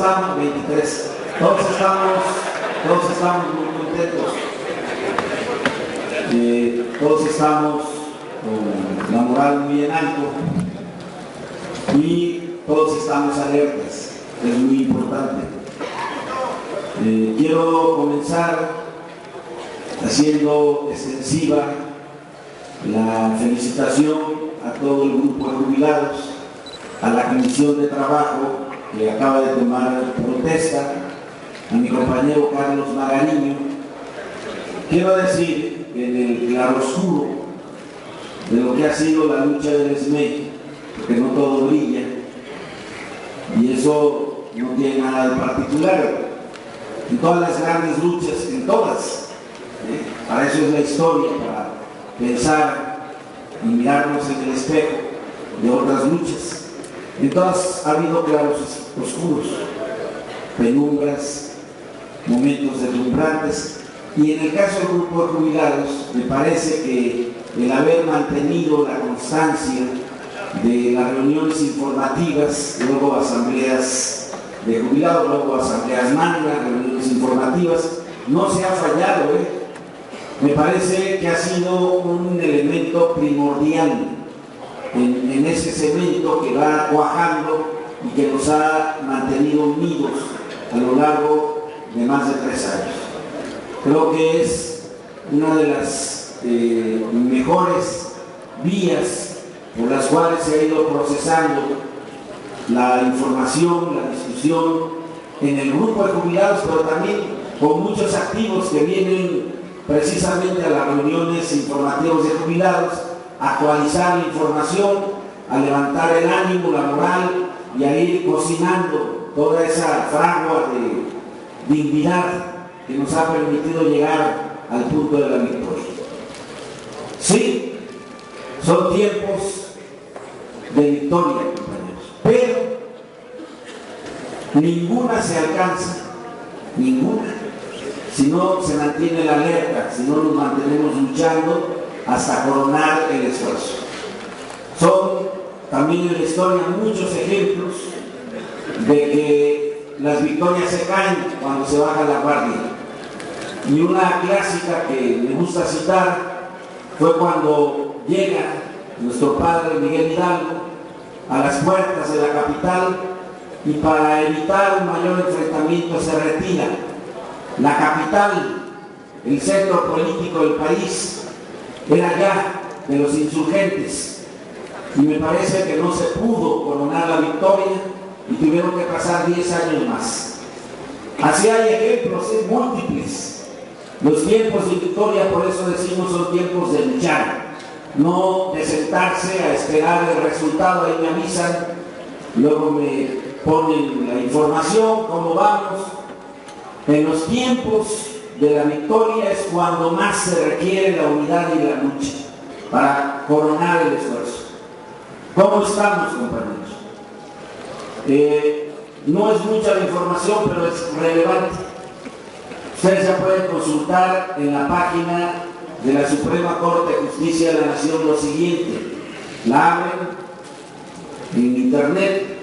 estamos, 23, todos estamos muy contentos, todos estamos con la moral muy en alto y todos estamos alertas, es muy importante. Quiero comenzar haciendo extensiva la felicitación a todo el grupo de jubilados, a la Comisión de Trabajo que acaba de tomar protesta, a mi compañero Carlos Magariño. Quiero decir que en el claroscuro de lo que ha sido la lucha del SME, porque no todo brilla, y eso no tiene nada de particular, en todas las grandes luchas, en todas, para eso es la historia, para pensar y mirarnos en el espejo de otras luchas. En todas ha habido claros oscuros, penumbras, momentos deslumbrantes, y en el caso del grupo de jubilados me parece que el haber mantenido la constancia de las reuniones informativas, luego asambleas de jubilados, luego asambleas magnas, reuniones informativas, no se ha fallado, me parece que ha sido un elemento primordial en ese cemento que va cuajando y que nos ha mantenido unidos a lo largo de más de 3 años. Creo que es una de las mejores vías por las cuales se ha ido procesando la información, la discusión en el grupo de jubilados, pero también con muchos activos que vienen precisamente a las reuniones informativas de jubilados, a actualizar la información, a levantar el ánimo, la moral y a ir cocinando toda esa fragua de dignidad que nos ha permitido llegar al punto de la victoria. Sí, son tiempos de victoria, compañeros, pero ninguna se alcanza, ninguna, si no se mantiene la alerta, si no nos mantenemos luchando hasta coronar el esfuerzo. Son también en la historia muchos ejemplos de que las victorias se caen cuando se baja la guardia. Y una clásica que me gusta citar fue cuando llega nuestro padre Miguel Hidalgo a las puertas de la capital y para evitar un mayor enfrentamiento se retira. La capital, el centro político del país, era ya de los insurgentes y me parece que no se pudo coronar la victoria y tuvieron que pasar 10 años más. Así hay ejemplos múltiples. Los tiempos de victoria, por eso decimos, son tiempos de luchar, no de sentarse a esperar el resultado. Ahí me avisan, luego me ponen la información, cómo vamos. En los tiempos de la victoria es cuando más se requiere la unidad y la lucha para coronar el esfuerzo. ¿Cómo estamos, compañeros? No es mucha la información, pero es relevante. Ustedes ya pueden consultar en la página de la Suprema Corte de Justicia de la Nación lo siguiente. La abren en internet,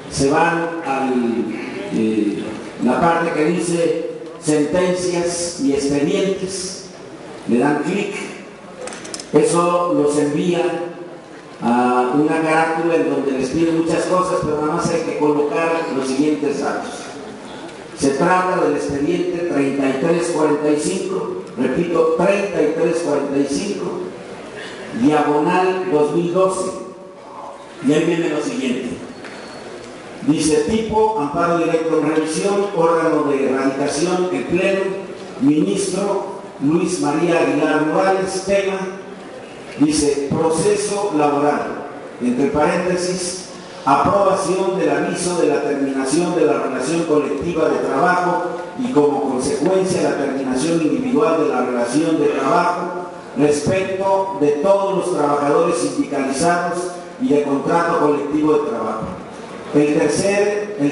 se van a la parte que dice sentencias y expedientes, le dan clic, eso los envía a una carátula en donde les piden muchas cosas, pero nada más hay que colocar los siguientes datos. Se trata del expediente 3345, repito, 3345, diagonal 2012, y ahí viene lo siguiente. Dice: tipo, amparo directo en revisión, órgano de erradicación, el pleno, ministro Luis María Aguilar Morales. Tema, dice, proceso laboral, entre paréntesis, aprobación del aviso de la terminación de la relación colectiva de trabajo y como consecuencia la terminación individual de la relación de trabajo respecto de todos los trabajadores sindicalizados y de contrato colectivo de trabajo. El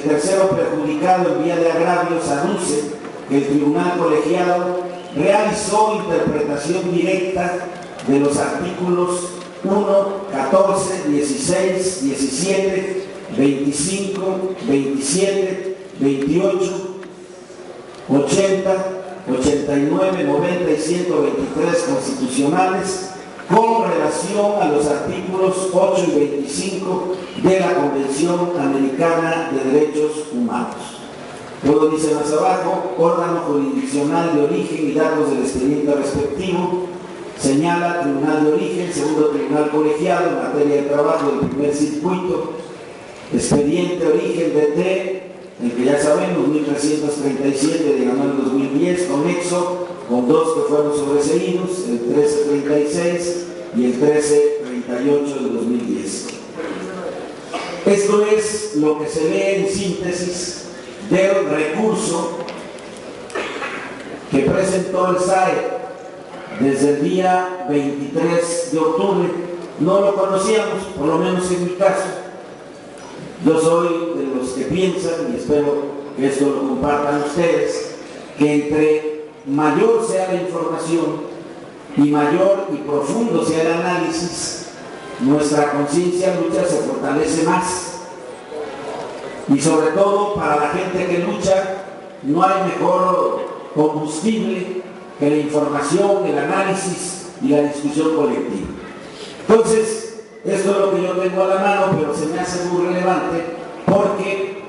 tercero perjudicado en vía de agravios aduce que el tribunal colegiado realizó interpretación directa de los artículos 1, 14, 16, 17, 25, 27 28, 80, 89, 90 y 123 constitucionales con relación a los artículos 8 y 25 de la Convención Americana de Derechos Humanos. Luego dice más abajo, órgano jurisdiccional de origen y datos del expediente respectivo, señala tribunal de origen, segundo tribunal colegiado en materia de trabajo del primer circuito, expediente origen DT, el que ya sabemos, 1337 de el 2010, conexo con dos que fueron sobreseídos, el 1336 y el 1338 del 2010. Esto es lo que se lee en síntesis del recurso que presentó el SAE desde el día 23 de octubre. No lo conocíamos, por lo menos en mi caso. Yo soy de los que piensan, y espero que esto lo compartan ustedes, que entre mayor sea la información y mayor y profundo sea el análisis, nuestra conciencia lucha se fortalece más. Y sobre todo para la gente que lucha, no hay mejor combustible que la información, el análisis y la discusión colectiva. Entonces, esto es lo que yo tengo a la mano, pero se me hace muy relevante porque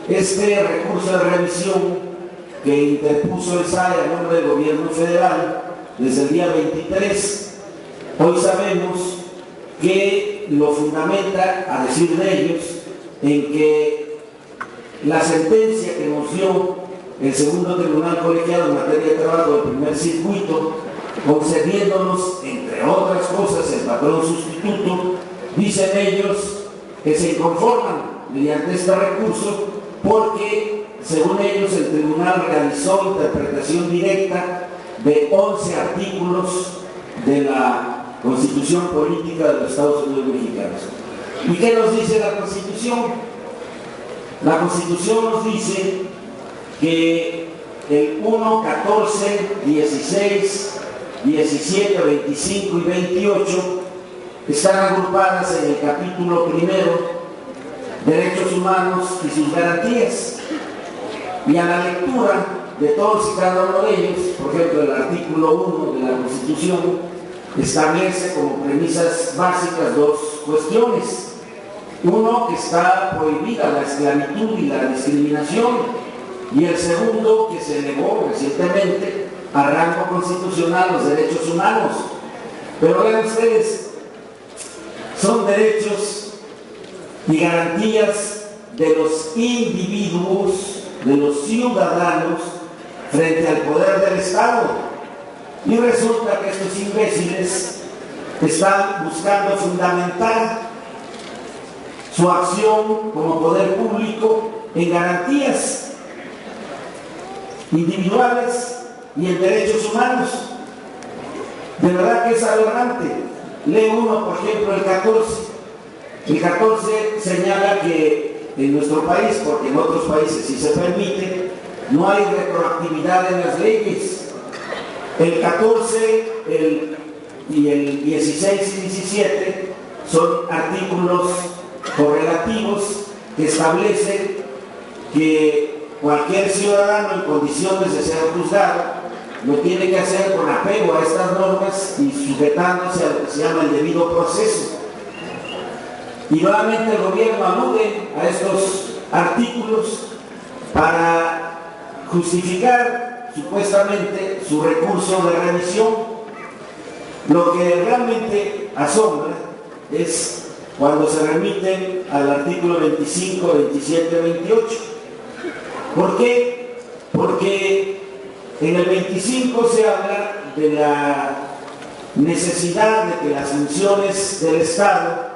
este recurso de revisión que interpuso el SAE a nombre del gobierno federal desde el día 23, hoy sabemos que lo fundamenta, a decir de ellos, en que la sentencia que nos dio el segundo tribunal colegiado en materia de trabajo del primer circuito, concediéndonos, entre otras cosas, el patrón sustituto, dicen ellos que se inconforman mediante este recurso porque, según ellos, el tribunal realizó interpretación directa de 11 artículos de la Constitución Política de los Estados Unidos Mexicanos. ¿Y qué nos dice la Constitución? La Constitución nos dice que el 1, 14, 16, 17, 25 y 28 están agrupadas en el capítulo primero, Derechos Humanos y sus garantías. Y a la lectura de todos y cada uno de ellos, por ejemplo, el artículo 1 de la Constitución establece como premisas básicas dos cuestiones. Uno, que está prohibida la esclavitud y la discriminación, y el segundo, que se elevó recientemente a rango constitucional los derechos humanos. Pero vean ustedes, son derechos y garantías de los individuos, de los ciudadanos, frente al poder del Estado. Y resulta que estos imbéciles están buscando fundamentar su acción como poder público en garantías individuales y en derechos humanos. De verdad que es aberrante. Lee uno, por ejemplo, el 14. El 14 señala que en nuestro país, porque en otros países sí se permite, no hay retroactividad en las leyes. El 14 y el 16 y 17 son artículos correlativos que establecen que cualquier ciudadano en condiciones de ser juzgado lo tiene que hacer con apego a estas normas y sujetándose a lo que se llama el debido proceso. Y nuevamente el gobierno alude a estos artículos para justificar supuestamente su recurso de revisión. Lo que realmente asombra es cuando se remiten al artículo 25, 27, 28. ¿Por qué? Porque en el 25 se habla de la necesidad de que las funciones del Estado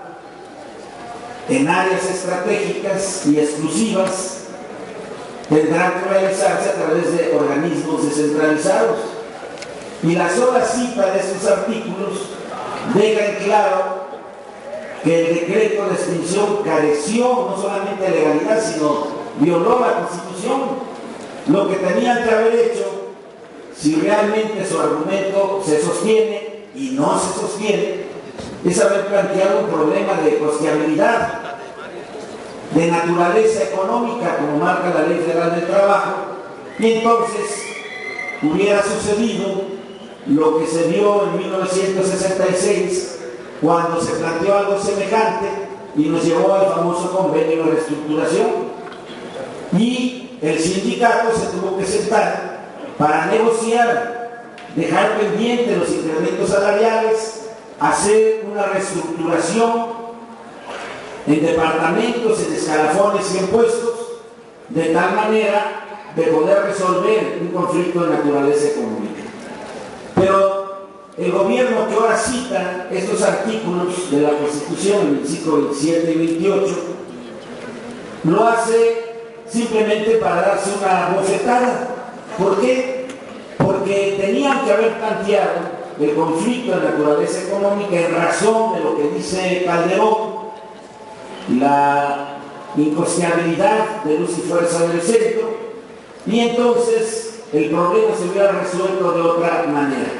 en áreas estratégicas y exclusivas tendrán que realizarse a través de organismos descentralizados. Y la sola cita de estos artículos deja en claro que el decreto de extinción careció no solamente de legalidad, sino violó la Constitución. Lo que tenían que haber hecho, si realmente su argumento se sostiene y no se sostiene, es haber planteado un problema de costeabilidad. de naturaleza económica, como marca la Ley Federal del Trabajo, y entonces hubiera sucedido lo que se dio en 1966, cuando se planteó algo semejante y nos llevó al famoso convenio de reestructuración. Y el sindicato se tuvo que sentar para negociar, dejar pendientes los incrementos salariales, hacer una reestructuración en departamentos, en escalafones y en puestos, de tal manera de poder resolver un conflicto de naturaleza económica. Pero el gobierno que ahora cita estos artículos de la Constitución en el siglo XVII y XXVIII lo hace simplemente para darse una bofetada. ¿Por qué? Porque tenían que haber planteado el conflicto de naturaleza económica en razón de lo que dice Calderón, la incosteabilidad de luz y fuerza del centro, y entonces el problema se hubiera resuelto de otra manera.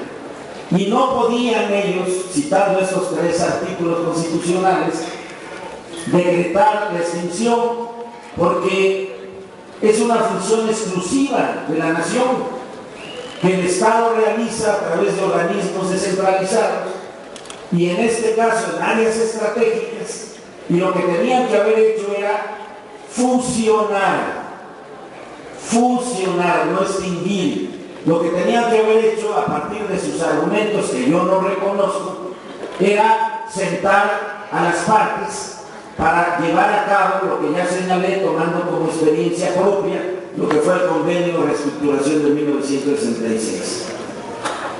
Y no podían ellos, citando esos 3 artículos constitucionales, decretar la extinción, porque es una función exclusiva de la nación que el Estado realiza a través de organismos descentralizados, y en este caso en áreas estratégicas, y lo que tenían que haber hecho era fusionar, no extinguir. Lo que tenían que haber hecho, a partir de sus argumentos que yo no reconozco, era sentar a las partes para llevar a cabo lo que ya señalé, tomando como experiencia propia lo que fue el convenio de reestructuración de 1966.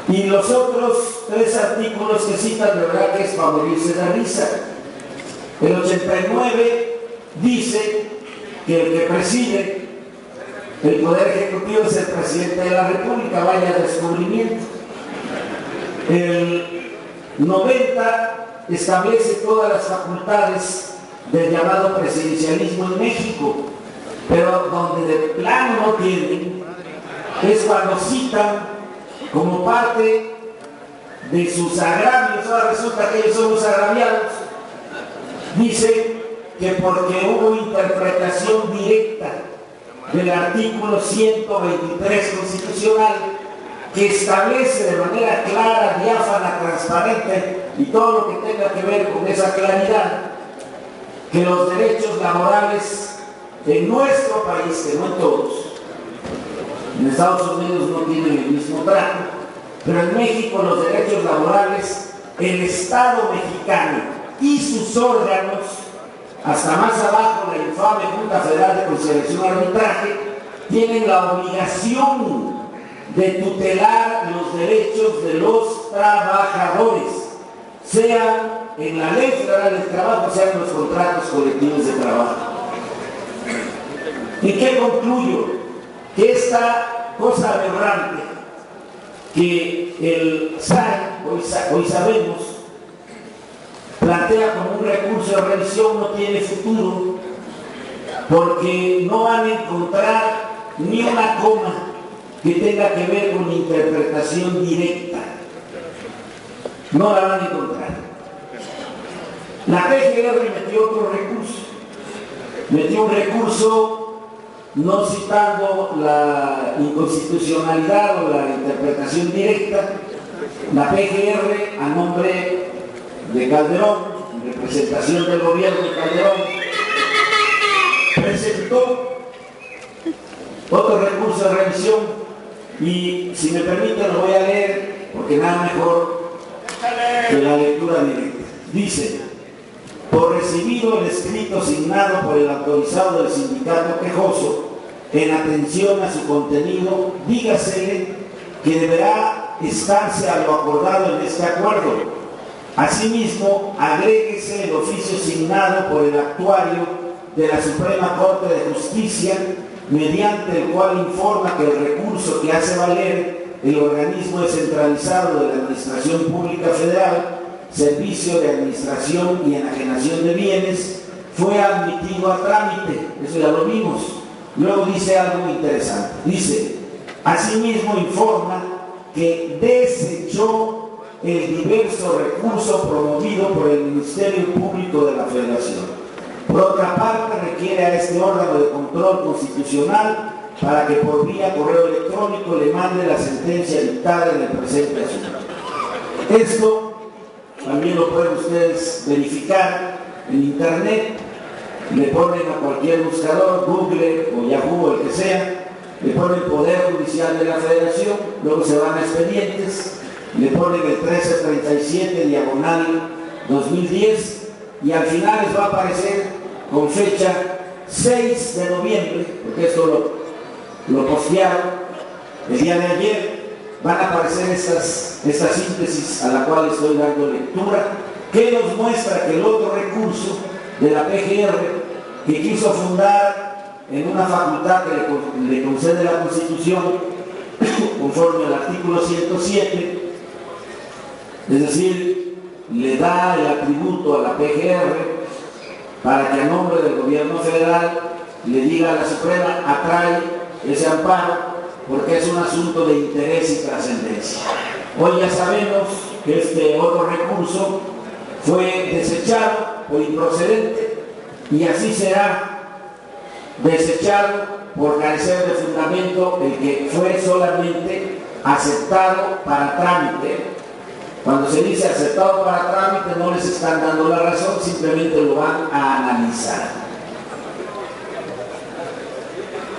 Y los otros 3 artículos que citan, de verdad que es para morirse de risa. El 89 dice que el que preside el Poder Ejecutivo es el Presidente de la República, vaya descubrimiento. El 90 establece todas las facultades del llamado presidencialismo en México, pero donde de plano no tienen es cuando citan como parte de sus agravios. Ahora resulta que ellos son los agraviados. Dice que porque hubo interpretación directa del artículo 123 constitucional, que establece de manera clara, diáfana, transparente y todo lo que tenga que ver con esa claridad, que los derechos laborales en nuestro país, que no en todos, en Estados Unidos no tienen el mismo trato, pero en México los derechos laborales, el Estado mexicano y sus órganos, hasta más abajo la infame Junta Federal de Conciliación y Arbitraje, tienen la obligación de tutelar los derechos de los trabajadores, sea en la Ley Federal del Trabajo, sea en los contratos colectivos de trabajo. ¿Y qué concluyo? Que esta cosa aberrante que el SAI, hoy sabemos, plantea como un recurso de revisión no tiene futuro, porque no van a encontrar ni una coma que tenga que ver con interpretación directa. No la van a encontrar. La PGR metió otro recurso. Metió un recurso no citando la inconstitucionalidad o la interpretación directa. La PGR, a nombre de Calderón, en representación del gobierno de Calderón, presentó otro recurso de revisión, y si me permiten lo voy a leer porque nada mejor que la lectura directa. Dice: por recibido el escrito signado por el autorizado del sindicato quejoso, en atención a su contenido, dígasele que deberá estarse a lo acordado en este acuerdo. Asimismo, agréguese el oficio signado por el actuario de la Suprema Corte de Justicia, mediante el cual informa que el recurso que hace valer el organismo descentralizado de la Administración Pública Federal, Servicio de Administración y Enajenación de Bienes, fue admitido a trámite. Eso ya lo vimos. Luego dice algo interesante. Dice: asimismo informa que desechó el diverso recurso promovido por el Ministerio Público de la Federación. Por otra parte, requiere a este órgano de control constitucional para que por vía correo electrónico le mande la sentencia dictada en el presente asunto. Esto también lo pueden ustedes verificar en internet. Le ponen a cualquier buscador, Google o Yahoo o el que sea, le ponen Poder Judicial de la Federación, luego se van a expedientes, le ponen el 1337 diagonal 2010 y al final les va a aparecer con fecha 6 de noviembre, porque esto lo postearon el día de ayer. Van a aparecer esta síntesis a la cual estoy dando lectura, que nos muestra que el otro recurso de la PGR, que quiso fundar en una facultad que le concede la Constitución, conforme al artículo 107, es decir, le da el atributo a la PGR para que a nombre del gobierno federal le diga a la Suprema, atrae ese amparo, porque es un asunto de interés y trascendencia. Hoy ya sabemos que este otro recurso fue desechado por improcedente y así será desechado por carecer de fundamento el que fue solamente aceptado para trámite. Cuando se dice aceptado para trámite no les están dando la razón, simplemente lo van a analizar.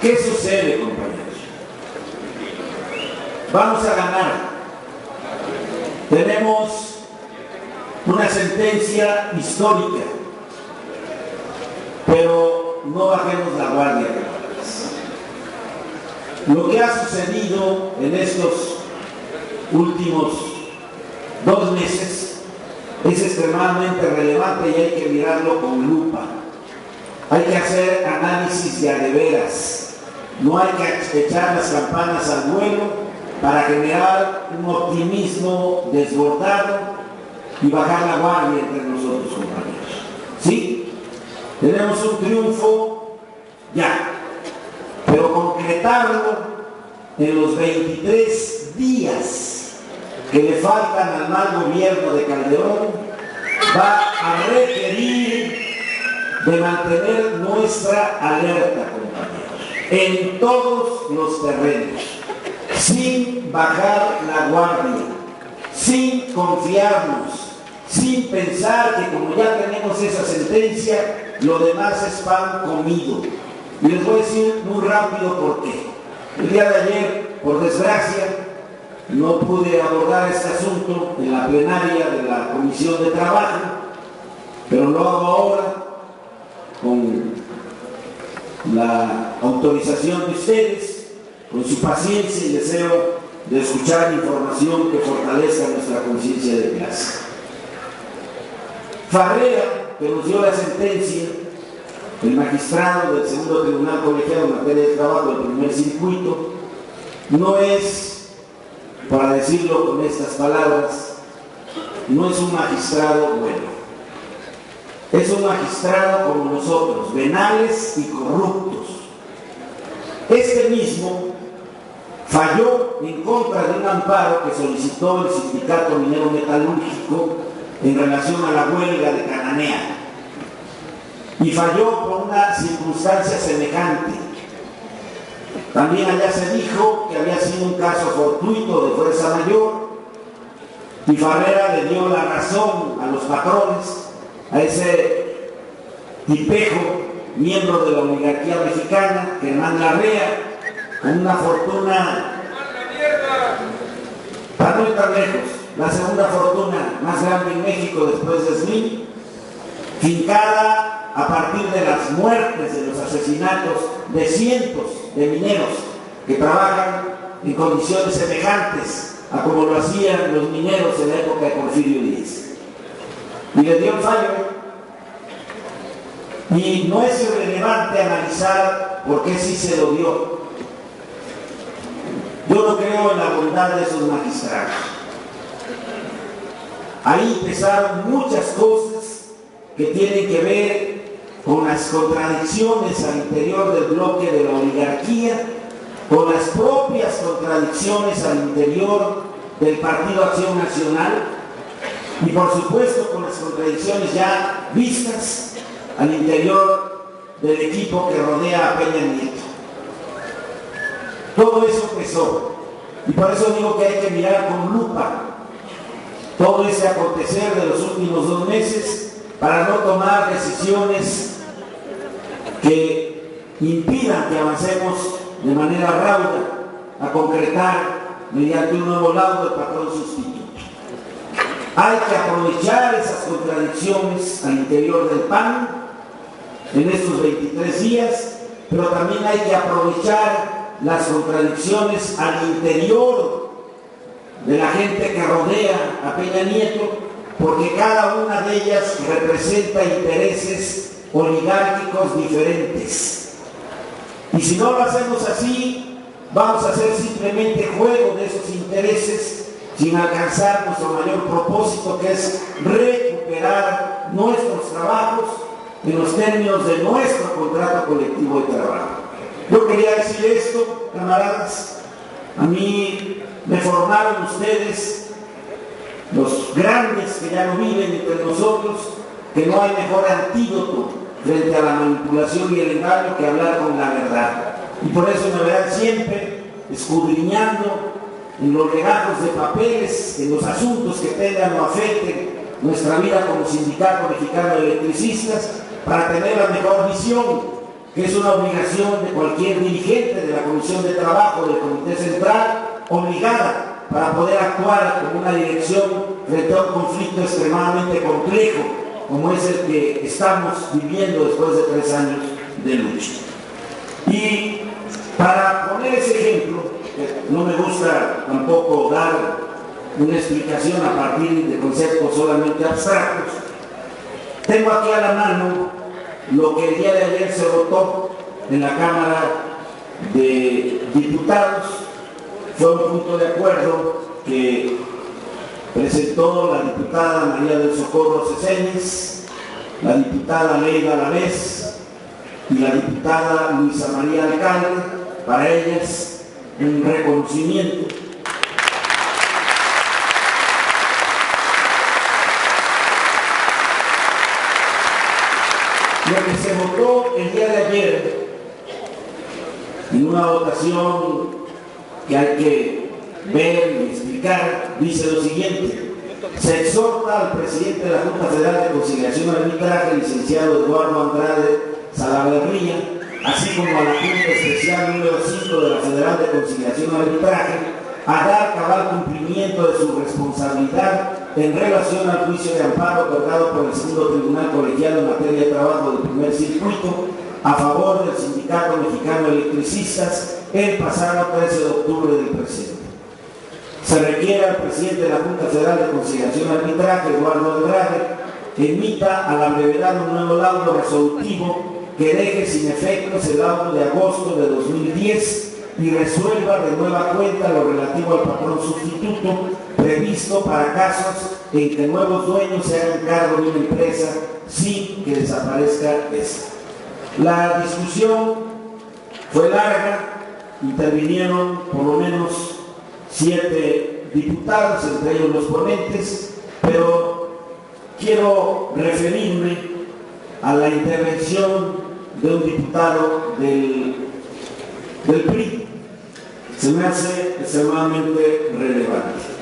¿Qué sucede, compañeros? Vamos a ganar. Tenemos una sentencia histórica, pero no bajemos la guardia. Lo que ha sucedido en estos últimos 2 meses es extremadamente relevante y hay que mirarlo con lupa. Hay que hacer análisis de a de veras. No hay que echar las campanas al vuelo para generar un optimismo desbordado y bajar la guardia entre nosotros, compañeros. ¿Sí? Tenemos un triunfo ya, pero concretarlo en los 23 días que le faltan al mal gobierno de Calderón va a requerir de mantener nuestra alerta, compañeros, en todos los terrenos, sin bajar la guardia, sin confiarnos, sin pensar que como ya tenemos esa sentencia, lo demás es pan comido. Y les voy a decir muy rápido por qué. El día de ayer, por desgracia, no pude abordar este asunto en la plenaria de la Comisión de Trabajo, pero lo hago ahora con la autorización de ustedes, con su paciencia y deseo de escuchar información que fortalezca nuestra conciencia de clase. Farrera, que nos dio la sentencia, el magistrado del segundo tribunal colegiado en materia de trabajo del primer circuito, no es, para decirlo con estas palabras, no es un magistrado bueno. Es un magistrado como nosotros, venales y corruptos. Este mismo falló en contra de un amparo que solicitó el Sindicato Minero Metalúrgico en relación a la huelga de Cananea. Y falló por una circunstancia semejante. También allá se dijo que había sido un caso fortuito de fuerza mayor y Farrera le dio la razón a los patrones, a ese tipejo, miembro de la oligarquía mexicana, Germán Larrea, con una fortuna, para no ir tan lejos, la segunda fortuna más grande en México después de Slim, fincada a partir de las muertes, de los asesinatos de cientos de mineros que trabajan en condiciones semejantes a como lo hacían los mineros en la época de Porfirio Díaz. Y le dio el fallo. Y no es irrelevante analizar por qué sí se lo dio. Yo no creo en la bondad de esos magistrados. Ahí empezaron muchas cosas que tienen que ver con las contradicciones al interior del bloque de la oligarquía, con las propias contradicciones al interior del Partido Acción Nacional y por supuesto con las contradicciones ya vistas al interior del equipo que rodea a Peña Nieto. Todo eso pesó. Y por eso digo que hay que mirar con lupa todo ese acontecer de los últimos 2 meses para no tomar decisiones que impidan que avancemos de manera rauda a concretar mediante un nuevo laudo el patrón sustituto. Hay que aprovechar esas contradicciones al interior del PAN en estos 23 días, pero también hay que aprovechar las contradicciones al interior de la gente que rodea a Peña Nieto, porque cada una de ellas representa intereses oligárquicos diferentes. Y si no lo hacemos así, vamos a hacer simplemente juego de esos intereses sin alcanzar nuestro mayor propósito, que es recuperar nuestros trabajos en los términos de nuestro contrato colectivo de trabajo. Yo quería decir esto, camaradas. A mí me formaron ustedes, los grandes que ya no viven entre nosotros, que no hay mejor antídoto frente a la manipulación y el engaño que hablar con la verdad. Y por eso me verán siempre escudriñando en los legajos de papeles, en los asuntos que tengan o afecten nuestra vida como Sindicato Mexicano de Electricistas, para tener la mejor visión, que es una obligación de cualquier dirigente de la Comisión de Trabajo del Comité Central, obligada para poder actuar como una dirección frente a un conflicto extremadamente complejo, como es el que estamos viviendo después de 3 años de lucha. Y para poner ese ejemplo, no me gusta tampoco dar una explicación a partir de conceptos solamente abstractos, tengo aquí a la mano lo que el día de ayer se votó en la Cámara de Diputados. Fue un punto de acuerdo que presentó la diputada María del Socorro Ceseñez, la diputada Leida Alavés y la diputada Luisa María Alcalde. Para ellas un reconocimiento. Lo que se votó el día de ayer en una votación que hay que ver y explicar, dice lo siguiente: se exhorta al presidente de la Junta Federal de Conciliación y Arbitraje, licenciado Eduardo Andrade Salaverría, así como a la Junta Especial número 5 de la Federal de Conciliación y Arbitraje, a dar cabal cumplimiento de su responsabilidad en relación al juicio de amparo otorgado por el segundo Tribunal Colegiado en materia de trabajo del primer circuito a favor del Sindicato Mexicano de Electricistas el pasado 13 de octubre del presente. Se requiere al presidente de la Junta Federal de Conciliación y Arbitraje, Eduardo Andrade, que emita a la brevedad un nuevo laudo resolutivo que deje sin efectos el laudo de agosto de 2010 y resuelva de nueva cuenta lo relativo al patrón sustituto previsto para casos en que nuevos dueños se hagan cargo de una empresa sin que desaparezca esta. La discusión fue larga, intervinieron por lo menos 7 diputados, entre ellos los ponentes, pero quiero referirme a la intervención de un diputado del PRI. Se me hace extremadamente relevante.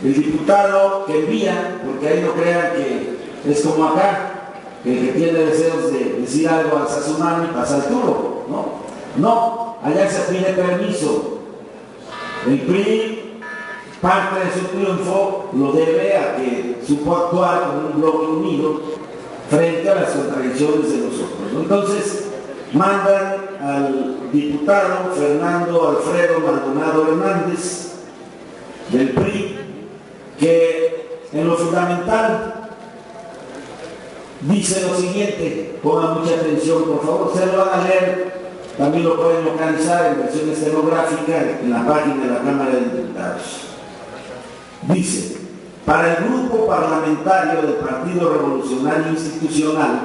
El diputado que envía, porque ahí no crean que es como acá, que el que tiene deseos de decir algo alza su mano y pasa el turno, ¿no? No, allá se pide permiso. El PRI, parte de su triunfo lo debe a que supo actuar como un bloque unido frente a las contradicciones de los otros, ¿no? Entonces, mandan al diputado Fernando Alfredo Maldonado Hernández del PRI, que en lo fundamental dice lo siguiente, pongan mucha atención por favor, se lo van a leer, también lo pueden localizar en versión estenográfica en la página de la Cámara de Diputados. Dice: para el grupo parlamentario del Partido Revolucionario Institucional,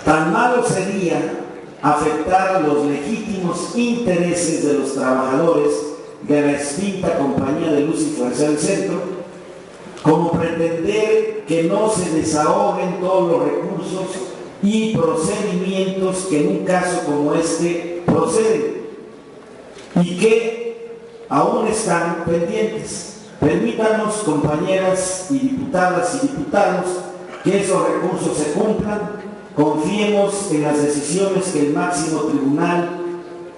tan malo sería afectar los legítimos intereses de los trabajadores de la extinta Compañía de Luz y Fuerza del Centro, como pretender que no se desahoguen todos los recursos recursos y procedimientos que en un caso como este proceden y que aún están pendientes. Permítanos, compañeras y diputadas y diputados, que esos recursos se cumplan. Confiemos en las decisiones que el máximo tribunal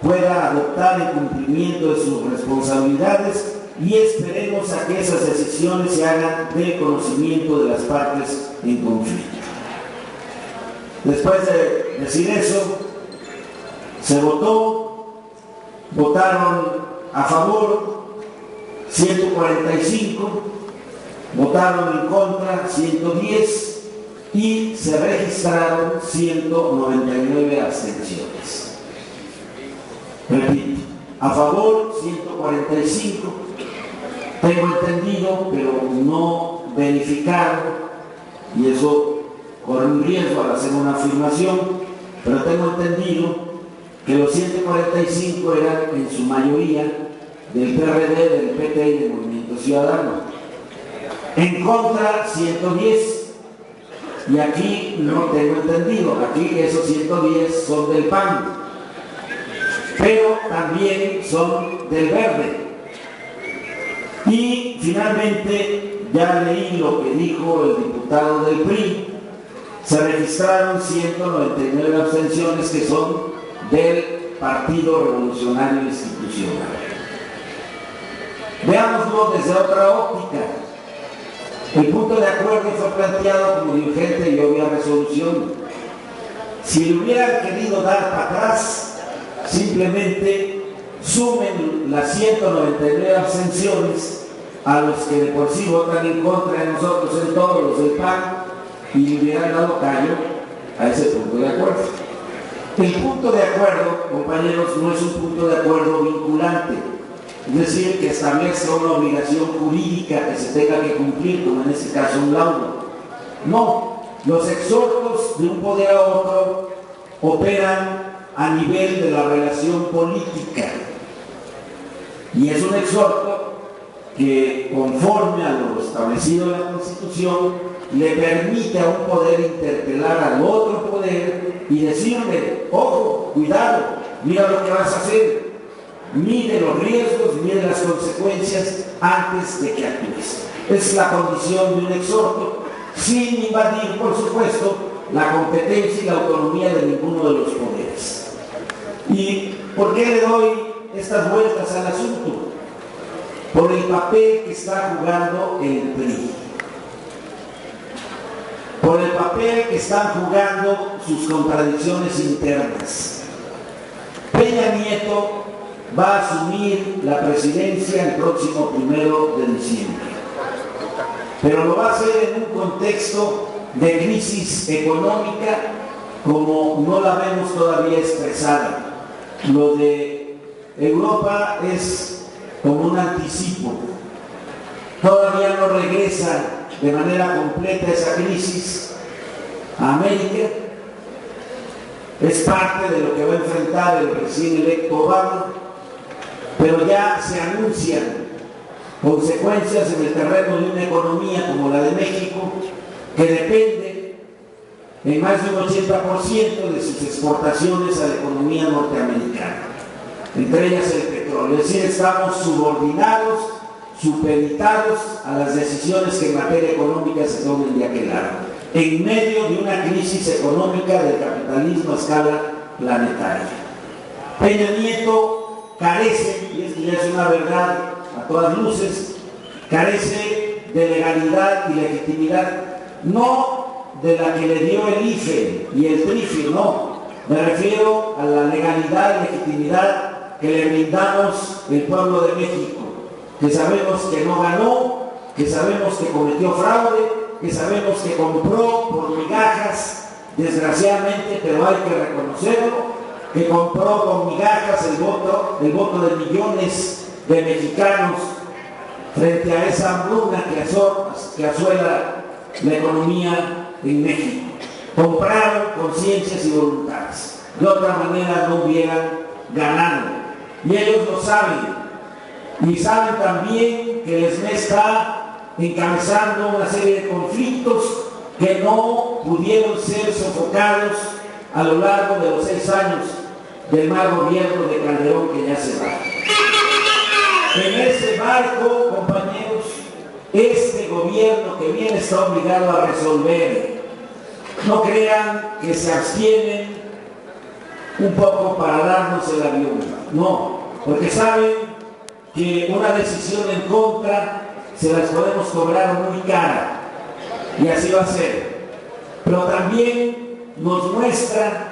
pueda adoptar en cumplimiento de sus responsabilidades y esperemos a que esas decisiones se hagan del conocimiento de las partes en conflicto. Después de decir eso, se votaron a favor 145, votaron en contra 110 y se registraron 199 abstenciones. Repito, a favor 145, tengo entendido, pero no verificado, y eso corre un riesgo al hacer una afirmación, pero tengo entendido que los 145 eran en su mayoría del PRD, del PT y del Movimiento Ciudadano. En contra 110. Y aquí no tengo entendido, aquí esos 110 son del PAN, pero también son del Verde. Y finalmente, ya leí lo que dijo el diputado del PRI, se registraron 199 abstenciones que son del Partido Revolucionario Institucional. Veámoslo desde otra óptica. El punto de acuerdo fue planteado como de urgente y obvia resolución. Si le hubieran querido dar para atrás, simplemente sumen las 199 abstenciones a los que de por sí votan en contra de nosotros en todos los del PAN y le hubieran dado callo a ese punto de acuerdo. El punto de acuerdo, compañeros, no es un punto de acuerdo vinculante. Es decir, que establezca una obligación jurídica que se tenga que cumplir, como en este caso un laudo. No, los exhortos de un poder a otro operan a nivel de la relación política. Y es un exhorto que, conforme a lo establecido en la Constitución, le permite a un poder interpelar al otro poder y decirle: ojo, cuidado, mira lo que vas a hacer. Mide los riesgos, mide las consecuencias antes de que actúes. Es la condición de un exhorto, sin invadir, por supuesto, la competencia y la autonomía de ninguno de los poderes. ¿Y por qué le doy estas vueltas al asunto? Por el papel que está jugando el PRI. Por el papel que están jugando sus contradicciones internas. Peña Nieto va a asumir la presidencia el próximo 1 de diciembre. Pero lo va a hacer en un contexto de crisis económica como no la vemos todavía expresada. Lo de Europa es como un anticipo. Todavía no regresa de manera completa esa crisis a América. Es parte de lo que va a enfrentar el recién electo Obama. Pero ya se anuncian consecuencias en el terreno de una economía como la de México, que depende en más de un 80% de sus exportaciones a la economía norteamericana, entre ellas el petróleo. Es decir, estamos subordinados, supeditados a las decisiones que en materia económica se tomen de aquel lado, en medio de una crisis económica del capitalismo a escala planetaria. Peña Nieto carece, y esto ya es una verdad a todas luces, carece de legalidad y legitimidad, no de la que le dio el IFE y el TRIFE, no, me refiero a la legalidad y legitimidad que le brindamos el pueblo de México, que sabemos que no ganó, que sabemos que cometió fraude, que sabemos que compró por migajas, desgraciadamente, pero hay que reconocerlo, que compró con migajas el voto de millones de mexicanos frente a esa hambruna que azuela la economía en México. Compraron conciencias y voluntades. De otra manera no hubieran ganado. Y ellos lo saben. Y saben también que el ESME está encabezando una serie de conflictos que no cómo pudieron ser sofocados a lo largo de los 6 años del mal gobierno de Calderón, que ya se va. En ese barco, compañeros, este gobierno que viene está obligado a resolver. No crean que se abstienen un poco para darnos el avión. No, porque saben que una decisión en contra se las podemos cobrar muy cara. Y así va a ser. Pero también nos muestra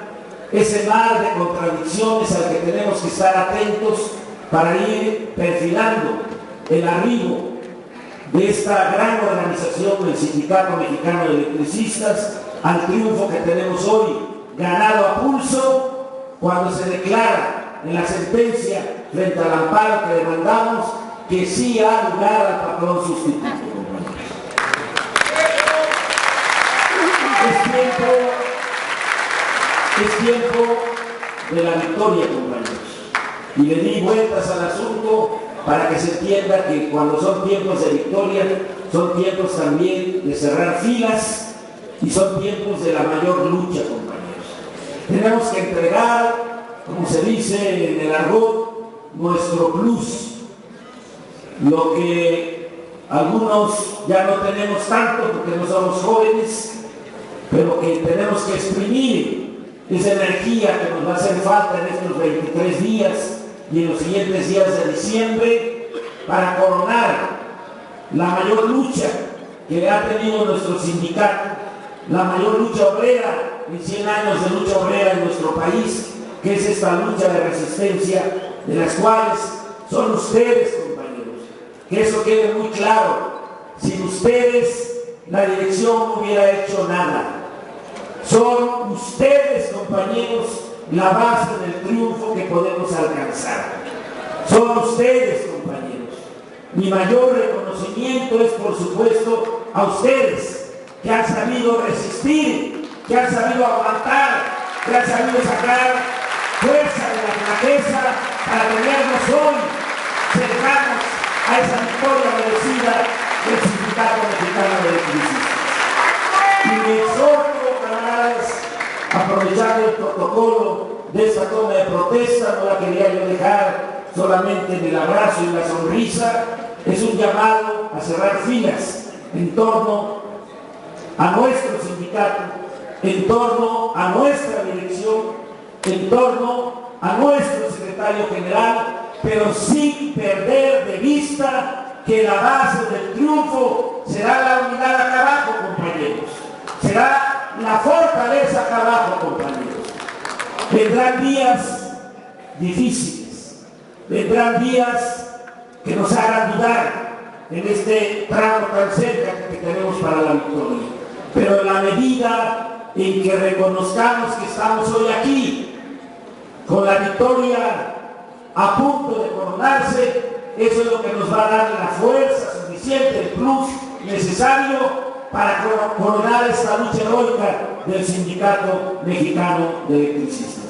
ese mar de contradicciones al que tenemos que estar atentos para ir perfilando el arribo de esta gran organización, el Sindicato Mexicano de Electricistas, al triunfo que tenemos hoy, ganado a pulso, cuando se declara en la sentencia frente al amparo que demandamos que sí ha lugar al patrón sustituto. Es tiempo de la victoria, compañeros. Y le di vueltas al asunto para que se entienda que cuando son tiempos de victoria, son tiempos también de cerrar filas y son tiempos de la mayor lucha, compañeros. Tenemos que entregar, como se dice en el argot, nuestro plus. Lo que algunos ya no tenemos tanto porque no somos jóvenes, pero que tenemos que exprimir esa energía que nos va a hacer falta en estos 23 días y en los siguientes días de diciembre para coronar la mayor lucha que ha tenido nuestro sindicato, la mayor lucha obrera en 100 años de lucha obrera en nuestro país, que es esta lucha de resistencia de las cuales son ustedes, compañeros. Que eso quede muy claro. Sin ustedes la dirección no hubiera hecho nada. Son ustedes, compañeros, la base del triunfo que podemos alcanzar. Son ustedes, compañeros. Mi mayor reconocimiento es, por supuesto, a ustedes, que han sabido resistir, que han sabido aguantar, que han sabido sacar fuerza de la flaqueza para tenernos hoy cercanos a esa victoria merecida del Sindicato Mexicano de Electricistas. Y me exhorto, aprovechando el protocolo de esta toma de protesta, no la quería yo dejar solamente en el abrazo y la sonrisa, es un llamado a cerrar filas en torno a nuestro sindicato, en torno a nuestra dirección, en torno a nuestro secretario general, pero sin perder de vista que la base del triunfo será la unidad acá abajo, compañeros. Será la fortaleza acá abajo, compañeros. Vendrán días difíciles, vendrán días que nos hagan dudar en este tramo tan cerca que tenemos para la victoria. Pero en la medida en que reconozcamos que estamos hoy aquí, con la victoria a punto de coronarse, eso es lo que nos va a dar la fuerza suficiente, el plus necesario para coronar esta lucha heroica del Sindicato Mexicano de Electricistas.